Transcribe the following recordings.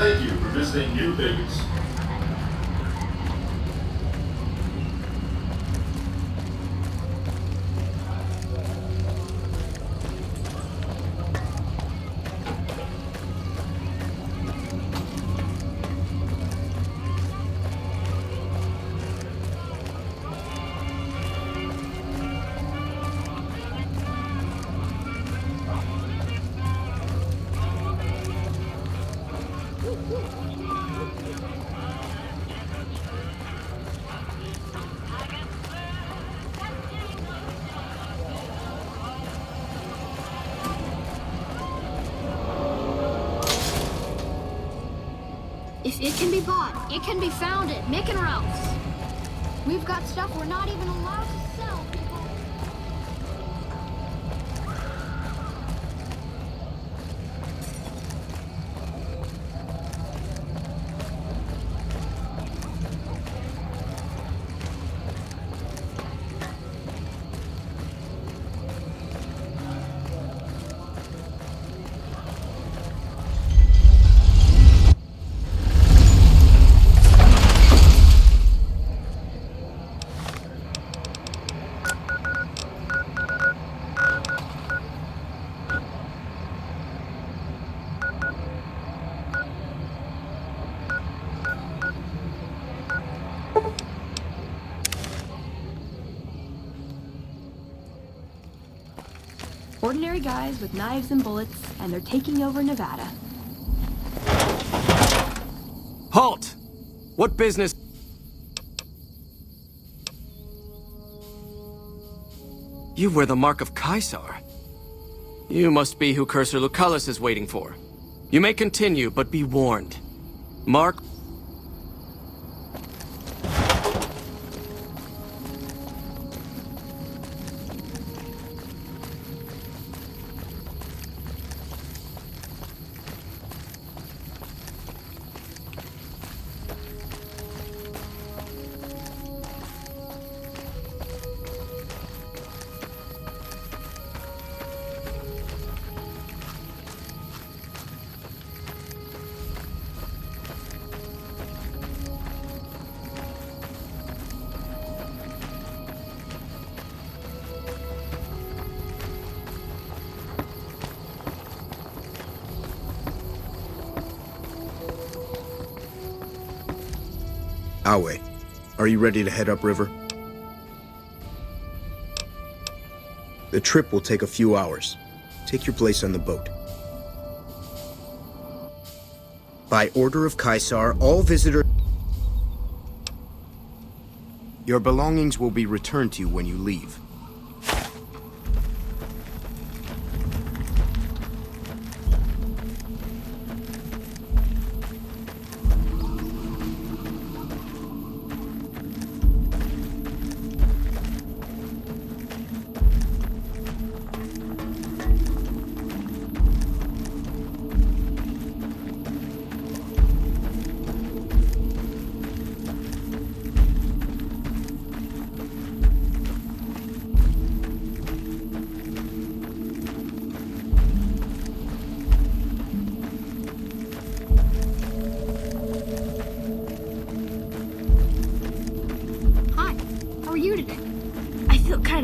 Thank you for visiting New Vegas. If it can be bought, it can be found at Mick and Ralph's. We've got stuff we're not even allowed to sell, people. Ordinary guys with knives and bullets, and they're taking over Nevada. Halt! What business? You wear the mark of Caesar. You must be who Cursor Lucullus is waiting for. You may continue, but be warned. Mark... Awe, are you ready to head upriver? The trip will take a few hours. Take your place on the boat. By order of Caesar, all visitors... Your belongings will be returned to you when you leave.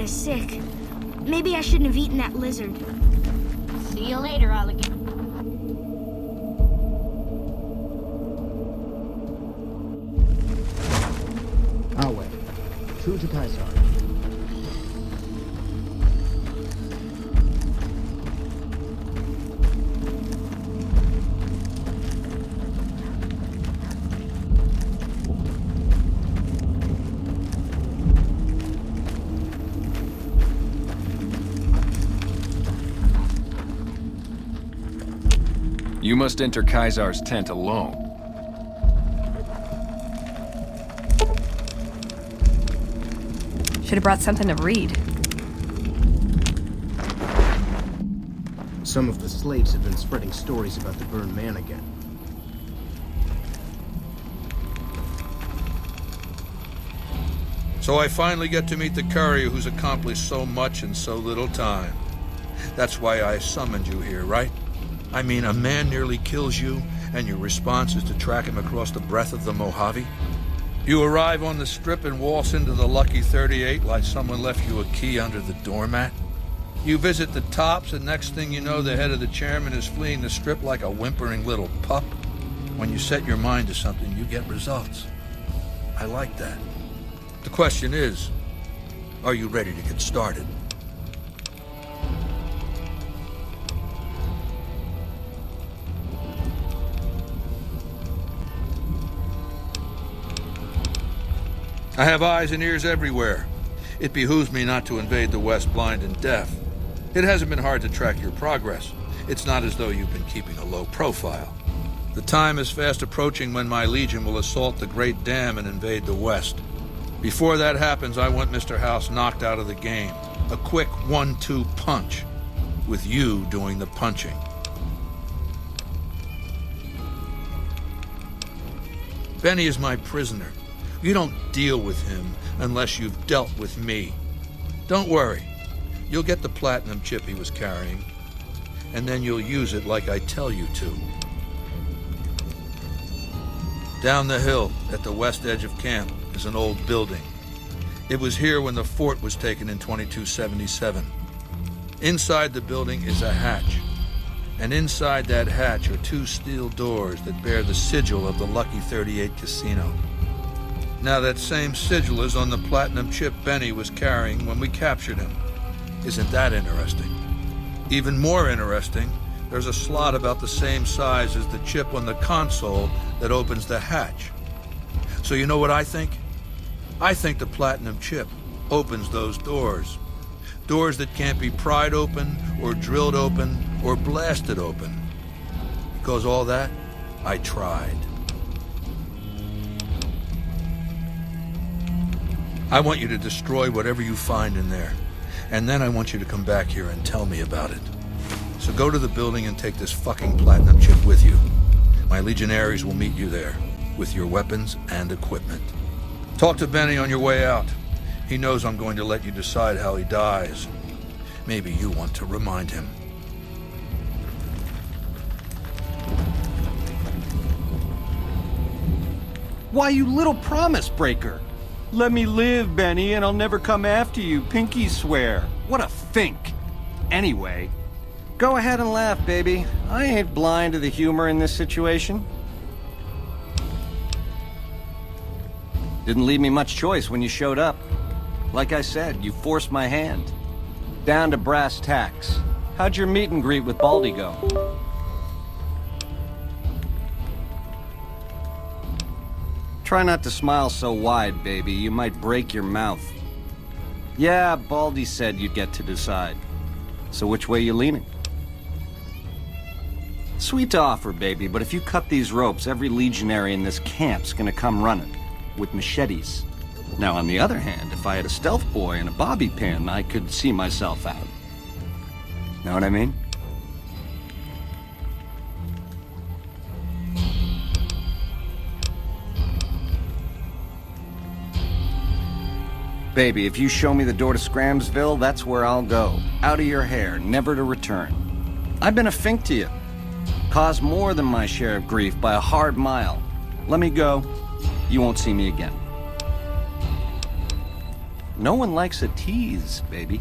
Sick. Maybe I shouldn't have eaten that lizard. See you later, alligator. Awe, true to Caesar. You must enter Caesar's tent alone. Should have brought something to read. Some of the slaves have been spreading stories about the burned man again. So I finally get to meet the courier who's accomplished so much in so little time. That's why I summoned you here, right? I mean, a man nearly kills you, and your response is to track him across the breadth of the Mojave? You arrive on the strip and waltz into the Lucky 38 like someone left you a key under the doormat? You visit the tops, and next thing you know, the head of the chairman is fleeing the strip like a whimpering little pup? When you set your mind to something, you get results. I like that. The question is, are you ready to get started? I have eyes and ears everywhere. It behooves me not to invade the West blind and deaf. It hasn't been hard to track your progress. It's not as though you've been keeping a low profile. The time is fast approaching when my legion will assault the Great Dam and invade the West. Before that happens, I want Mr. House knocked out of the game. A quick 1-2 punch, with you doing the punching. Benny is my prisoner. You don't deal with him unless you've dealt with me. Don't worry. You'll get the platinum chip he was carrying, and then you'll use it like I tell you to. Down the hill, at the west edge of camp, is an old building. It was here when the fort was taken in 2277. Inside the building is a hatch, and inside that hatch are 2 steel doors that bear the sigil of the Lucky 38 Casino. Now that same sigil is on the platinum chip Benny was carrying when we captured him. Isn't that interesting? Even more interesting, there's a slot about the same size as the chip on the console that opens the hatch. So you know what I think? I think the platinum chip opens those doors. Doors that can't be pried open, or drilled open, or blasted open. Because all that, I tried. I want you to destroy whatever you find in there. And then I want you to come back here and tell me about it. So go to the building and take this fucking platinum chip with you. My legionaries will meet you there, with your weapons and equipment. Talk to Benny on your way out. He knows I'm going to let you decide how he dies. Maybe you want to remind him. Why, you little promise breaker! Let me live, Benny, and I'll never come after you, pinky swear. What a fink. Anyway, go ahead and laugh, baby. I ain't blind to the humor in this situation. Didn't leave me much choice when you showed up. Like I said, you forced my hand. Down to brass tacks. How'd your meet and greet with Baldy go? Try not to smile so wide, baby. You might break your mouth. Yeah, Baldy said you'd get to decide. So which way you leaning? Sweet to offer, baby, but if you cut these ropes, every legionary in this camp's gonna come running. With machetes. Now, on the other hand, if I had a stealth boy and a bobby pin, I could see myself out. Know what I mean? Baby, if you show me the door to Scramsville, that's where I'll go. Out of your hair, never to return. I've been a fink to you. Caused more than my share of grief by a hard mile. Let me go. You won't see me again. No one likes a tease, baby.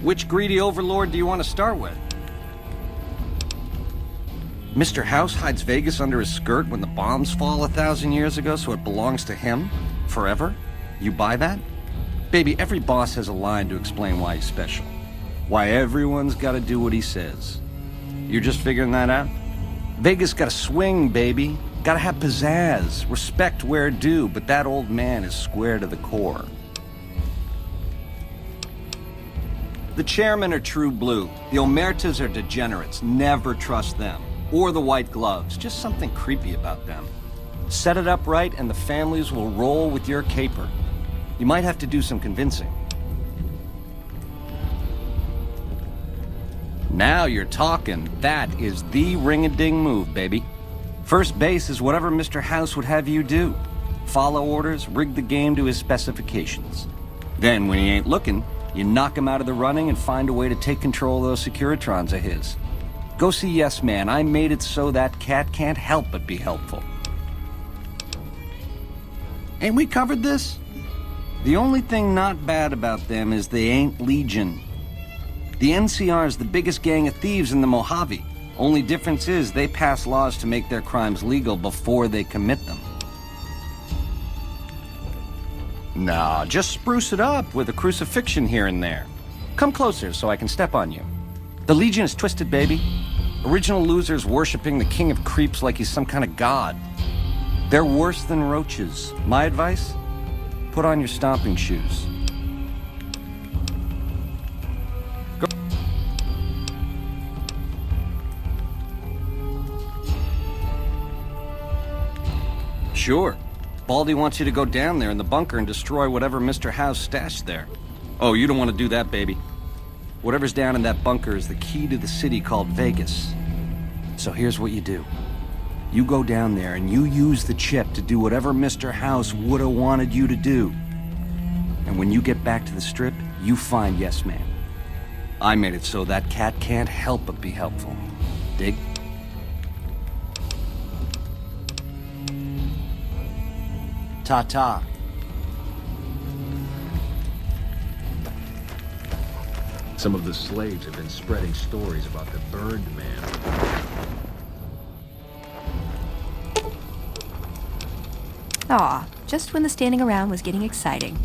Which greedy overlord do you want to start with? Mr. House hides Vegas under his skirt when the bombs fall 1,000 years ago, so it belongs to him? Forever? You buy that? Baby, every boss has a line to explain why he's special. Why everyone's gotta do what he says. You're just figuring that out? Vegas gotta swing, baby. Gotta have pizzazz. Respect where due, but that old man is square to the core. The chairmen are true blue. The omertas are degenerates. Never trust them. Or the white gloves. Just something creepy about them. Set it up right and the families will roll with your caper. You might have to do some convincing. Now you're talking. That is the ring-a-ding move, baby. First base is whatever Mr. House would have you do. Follow orders, rig the game to his specifications. Then, when he ain't looking, you knock him out of the running and find a way to take control of those Securitrons of his. Go see Yes Man. I made it so that cat can't help but be helpful. Ain't we covered this? The only thing not bad about them is they ain't Legion. The NCR is the biggest gang of thieves in the Mojave. Only difference is they pass laws to make their crimes legal before they commit them. Nah, just spruce it up with a crucifixion here and there. Come closer so I can step on you. The Legion is twisted, baby. Original losers worshipping the king of creeps like he's some kind of god. They're worse than roaches. My advice? Put on your stomping shoes. Go. Sure. Baldy wants you to go down there in the bunker and destroy whatever Mr. House stashed there. Oh, you don't want to do that, baby. Whatever's down in that bunker is the key to the city called Vegas. So here's what you do. You go down there and you use the chip to do whatever Mr. House would have wanted you to do. And when you get back to the Strip, you find Yes Man. I made it so that cat can't help but be helpful. Dig? Ta-ta. Some of the slaves have been spreading stories about the burned man. Aw, just when the standing around was getting exciting.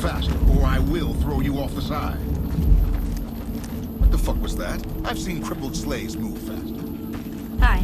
Faster, or I will throw you off the side. What the fuck was that? I've seen crippled slaves move faster. Hi.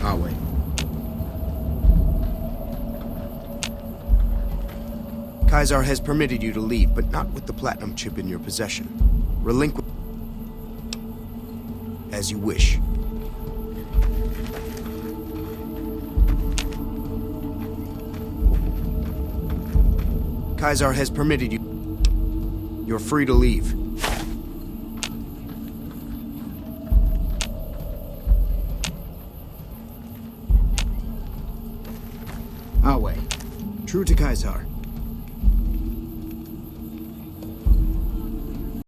I'll wait. Kaisar has permitted you to leave, but not with the platinum chip in your possession. Relinquish as you wish. Kaisar has permitted you. You're free to leave. I'll wait. True to Kaisar.